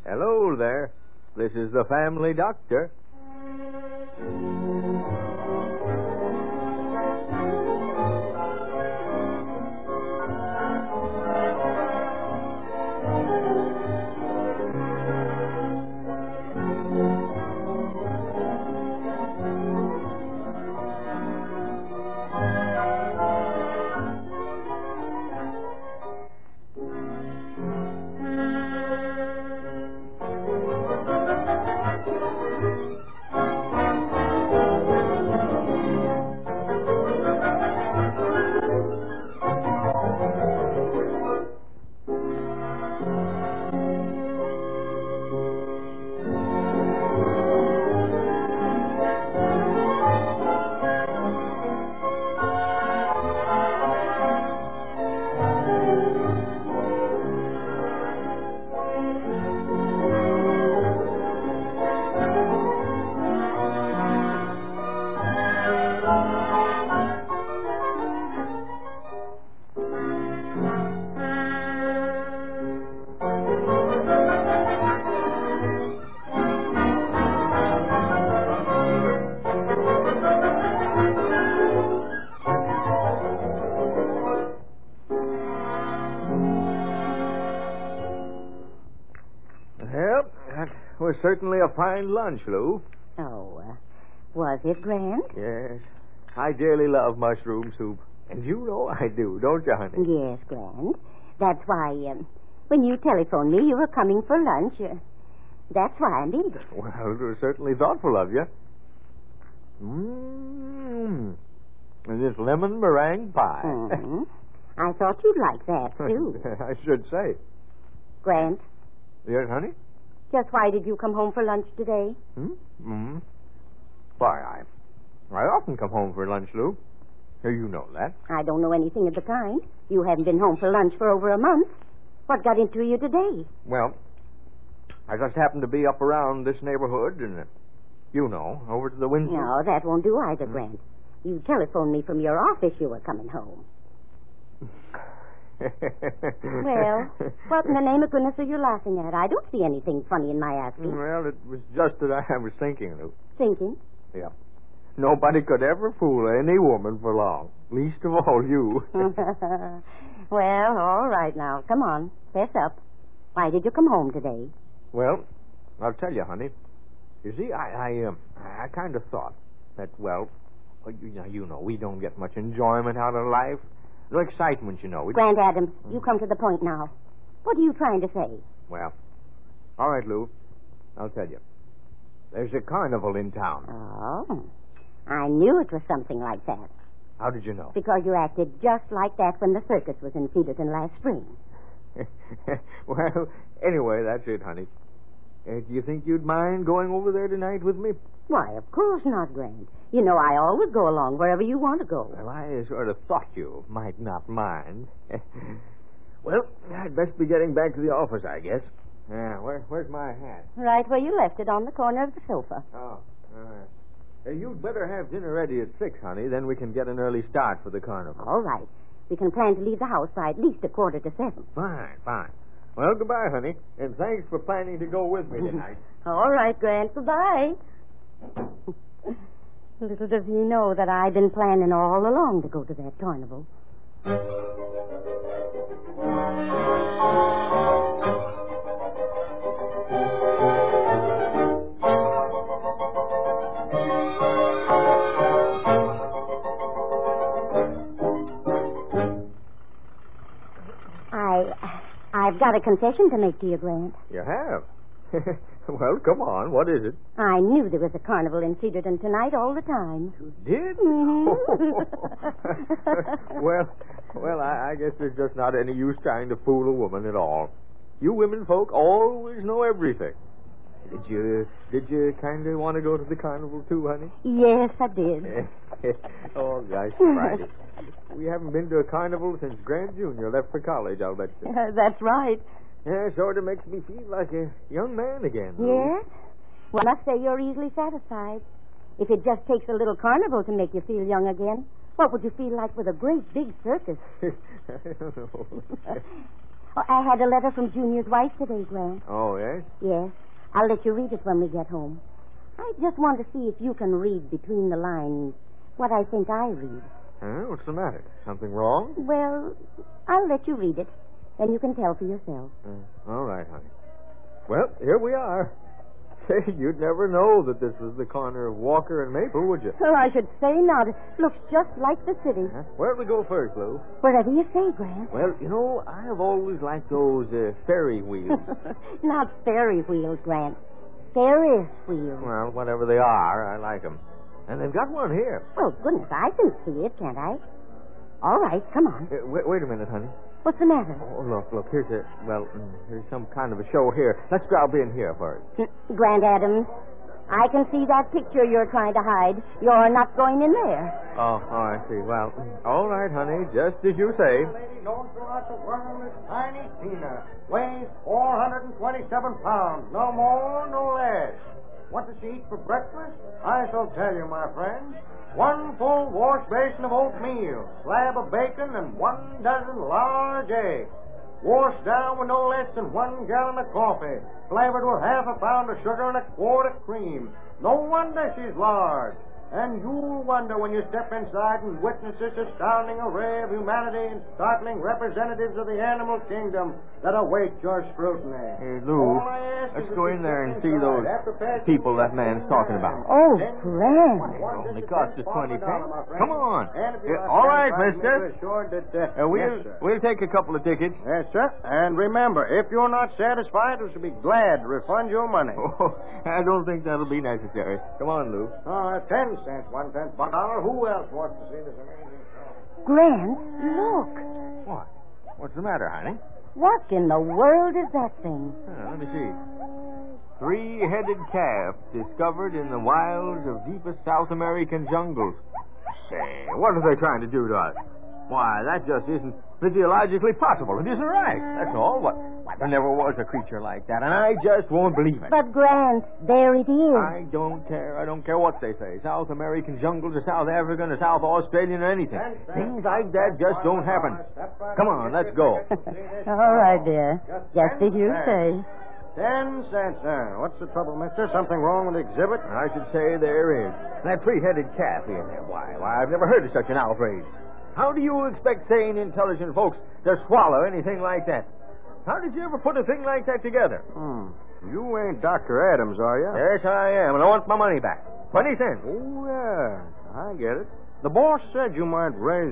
Hello there. This is the family doctor. Well, that was certainly a fine lunch, Lou. Oh, was it, Grant? Yes. I dearly love mushroom soup. And you know I do, don't you, honey? Yes, Grant. That's why, when you telephoned me, you were coming for lunch. That's why I made it. Well, it was certainly thoughtful of you. And this lemon meringue pie. Mm-hmm. I thought you'd like that, too. I should say. Grant? Yes, honey? Just why did you come home for lunch today? Why, I often come home for lunch, Lou. You know that. I don't know anything of the kind. You haven't been home for lunch for over a month. What got into you today? Well, I just happened to be up around this neighborhood and, over to the Windsor. No, that won't do either, Grant. You telephoned me from your office you were coming home. Well, what in the name of goodness are you laughing at? I don't see anything funny in my asking. Well, it was just that I was thinking, Lou. Thinking? Yeah. Nobody could ever fool any woman for long. Least of all you. Well, all right now. Come on. Fess up. Why did you come home today? Well, I'll tell you, honey. You see, I kind of thought that, you know, we don't get much enjoyment out of life. No excitement, you know. Grant Adams, you come to the point now. What are you trying to say? Well, all right, Lou. I'll tell you. There's a carnival in town. Oh. I knew it was something like that. How did you know? Because you acted just like that when the circus was in Cedarton last spring. Well, anyway, that's it, honey. Do you think you'd mind going over there tonight with me? Why, of course not, Grant. You know I always go along wherever you want to go. Well, I sort of thought you might not mind. Well, I'd best be getting back to the office, I guess. Where's my hat? Right where you left it, on the corner of the sofa. Oh, all right. You'd better have dinner ready at 6, honey. Then we can get an early start for the carnival. All right. We can plan to leave the house by at least 6:45. Fine. Well, goodbye, honey. And thanks for planning to go with me tonight. All right, Grant. Goodbye. Little does he know that I've been planning all along to go to that carnival. I've got a confession to make to you, Grant. You have? Well, come on. What is it? I knew there was a carnival in Cedarton tonight all the time. You did? Mm-hmm. Well, I guess there's just not any use trying to fool a woman at all. You women folk always know everything. Did you kind of want to go to the carnival too, honey? Yes, I did. Oh, gosh, Friday. We haven't been to a carnival since Grant Jr. left for college, I'll bet you. That's right. Yeah, sort of makes me feel like a young man again. Yes? Well, I must say you're easily satisfied. If it just takes a little carnival to make you feel young again, what would you feel like with a great big circus? I don't know. Oh, I had a letter from Junior's wife today, Grant. Oh, yes? Yes. I'll let you read it when we get home. I just want to see if you can read between the lines what I think I read. What's the matter? Something wrong? Well, I'll let you read it. Then you can tell for yourself. All right, honey. Well, here we are. Say, you'd never know that this was the corner of Walker and Maple, would you? Well, I should say not. It looks just like the city. Where'd we go first, Lou? Wherever you say, Grant. Well, you know, I have always liked those ferry wheels. Not ferry wheels, Grant. Ferris wheels. Well, whatever they are, I like them. And they've got one here. Oh, goodness, I can see it, can't I? All right, come on. Wait a minute, honey. What's the matter? Oh, look, here's some kind of a show here. Let's drop in here first. Grant Adams, I can see that picture you're trying to hide. You're not going in there. Oh, I see. Well, all right, honey, just as you say. Lady known throughout the world as Tiny Tina. Weighs 427 pounds. No more, no less. What does she eat for breakfast? I shall tell you, my friends. 1 full wash basin of oatmeal, slab of bacon, and 1 dozen large eggs. Washed down with no less than 1 gallon of coffee, flavored with half a pound of sugar and a quart of cream. No wonder she's large. And you'll wonder when you step inside and witness this astounding array of humanity and startling representatives of the animal kingdom that await your scrutiny. Hey, Lou, let's go in there and see those people that man's talking about. Oh, Grant. It only cost us 20 cents. Come on. All right, mister. We'll take a couple of tickets. Yes, sir. And remember, if you're not satisfied, we shall be glad to refund your money. Oh, I don't think that'll be necessary. Come on, Lou. 10 cents, 1 cent, $1. Who else wants to see this amazing show? Grant, look. What? What's the matter, honey? What in the world is that thing? Let me see. 3-headed calf discovered in the wilds of deepest South American jungles. Say, what are they trying to do to us? Why, that just isn't physiologically possible. It isn't right. That's all. Why, there never was a creature like that, and I just won't believe it. But, Grant, there it is. I don't care. I don't care what they say. South American jungles or South African or South Australian or anything. Things like that just don't happen. Come on, let's go. All right, dear. Just as you say. 10 cents, sir. What's the trouble, mister? Something wrong with the exhibit? I should say there is. That 3-headed calf in there. Why, I've never heard of such an outrage. How do you expect sane, intelligent folks to swallow anything like that? How did you ever put a thing like that together? You ain't Dr. Adams, are you? Yes, I am, and I want my money back. 20 cents. Oh, yeah. I get it. The boss said you might raise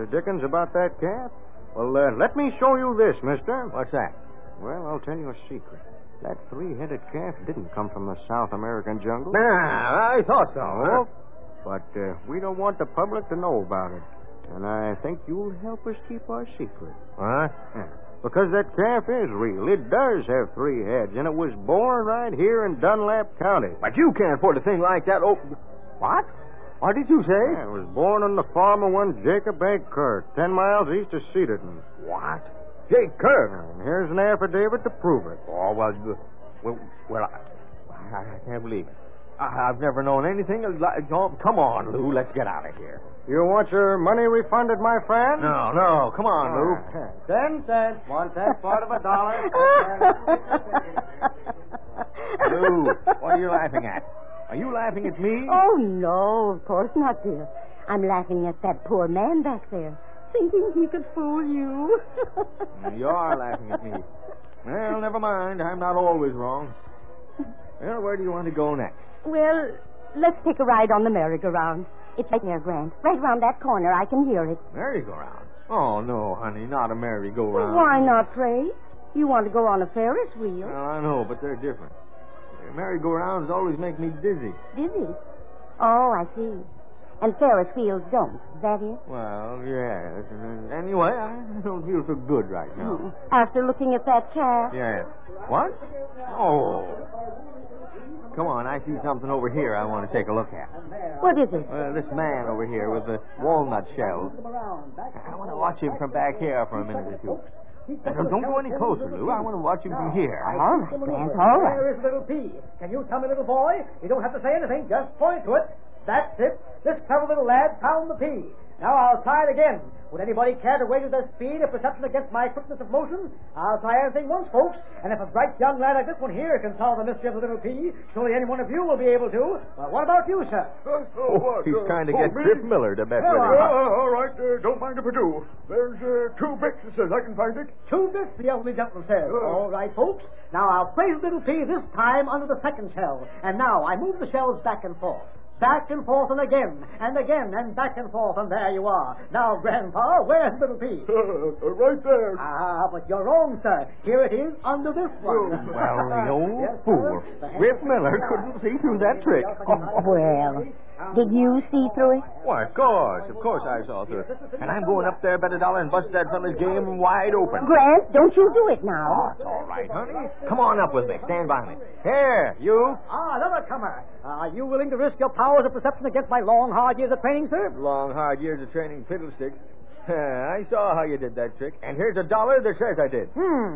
dickens about that calf. Well, let me show you this, mister. What's that? Well, I'll tell you a secret. That 3-headed calf didn't come from the South American jungle. Nah, I thought so. Oh, but we don't want the public to know about it. And I think you'll help us keep our secret. What? Yeah. Because that calf is real. It does have 3 heads, and it was born right here in Dunlap County. But you can't put a thing like that What? What did you say? Yeah, it was born on the farm of one Jacob A. Kirk, 10 miles east of Cedarton. What? Jake Kirk? And here's an affidavit to prove it. Oh, I can't believe it. I've never known anything like... Oh, come on, Lou. Let's get out of here. You want your money refunded, my friend? No. Come on, Lou. 10 cents. 1 cent, part of $1. Lou, what are you laughing at? Are you laughing at me? Oh, no, of course not, dear. I'm laughing at that poor man back there, thinking he could fool you. You are laughing at me. Well, never mind. I'm not always wrong. Well, where do you want to go next? Well, let's take a ride on the merry-go-round. It's right there, Grant. Right around that corner. I can hear it. Merry-go-round? Oh, no, honey, not a merry-go-round. Why not, pray? You want to go on a Ferris wheel. Well, I know, but they're different. Merry-go-rounds always make me dizzy. Dizzy? Oh, I see. And Ferris wheels don't. Is that it? Well, yes. Anyway, I don't feel so good right now. After looking at that calf? Yes. What? Oh. Come on, I see something over here I want to take a look at. What is it? This man over here with the walnut shells. I want to watch him from back here for a minute or two. Don't go any closer, Lou. I want to watch him from here. All right, Grant, all right. There is little P. Can you tell me, little boy? You don't have to say anything. Just point to it. That's it. This clever little lad found the P. Now I'll try it again. Would anybody care to wager their speed of perception against my quickness of motion? I'll try anything once, folks. And if a bright young lad like this one here can solve the mystery of the little P, surely any one of you will be able to. Well, what about you, sir? He's trying to get me? Trip Miller to bet with him. All right, don't mind if I do. There's 2 bits that says I can find it. 2 bits, the elderly gentleman says. All right, folks. Now I'll place the little P this time under the second shell. And now I move the shells back and forth. Back and forth and again, and back and forth, and there you are. Now, Grandpa, where's little P? Right there. But you're wrong, sir. Here it is under this one. Well, the old Yes, fool. sir. Rip Miller couldn't see through that trick. Well, did you see through it? Why, of course I saw through it. And I'm going up there, bet $1 and bust that fella's game wide open. Grant, don't you do it Oh, now. it's all right, honey. Come on up with me. Stand by me. Here, you. Another comer. Are you willing to risk your powers of perception against my long, hard years of training, sir? Long, hard years of training fiddlesticks. I saw how you did that trick, and here's $1 that says I did.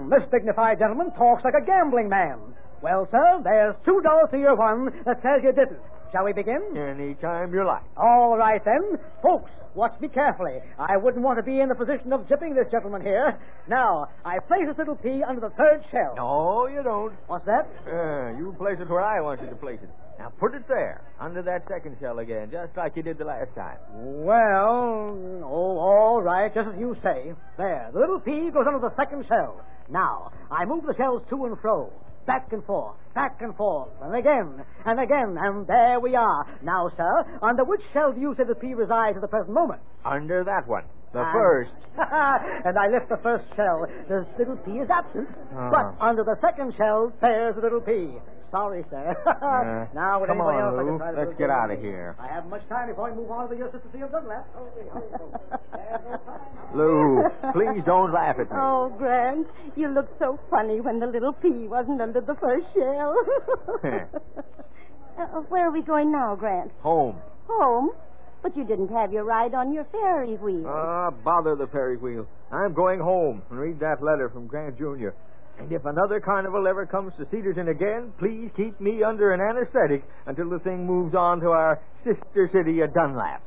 This dignified gentleman talks like a gambling man. Well, sir, there's $2 to your one that says you didn't. Shall we begin? Any time you like. All right, then. Folks, watch me carefully. I wouldn't want to be in the position of jipping this gentleman here. Now, I place this little P under the third shell. No, you don't. What's that? You place it where I want you to place it. Now put it there, under that second shell again, just like you did the last time. Well, all right, just as you say. There, the little P goes under the second shell. Now, I move the shells to and fro. Back and forth, and again, and there we are. Now, sir, under which shell do you say the P resides at the present moment? Under that one, the first. And I lift the first shell. The little P is absent. But under the second shell, there's the little P. Sorry, sir. Now, would Come anybody on, else like to Lou. try to Let's do get it? out of here. I haven't much time before I move on to the consistency of Dunlap. Lou, please don't laugh at me. Oh, Grant, you looked so funny when the little P wasn't under the first shell. Where are we going now, Grant? Home. Home? But you didn't have your ride on your Ferry wheel. Bother the Ferry wheel. I'm going home and read that letter from Grant Jr. And if another carnival ever comes to Cedarton again, please keep me under an anesthetic until the thing moves on to our sister city of Dunlap.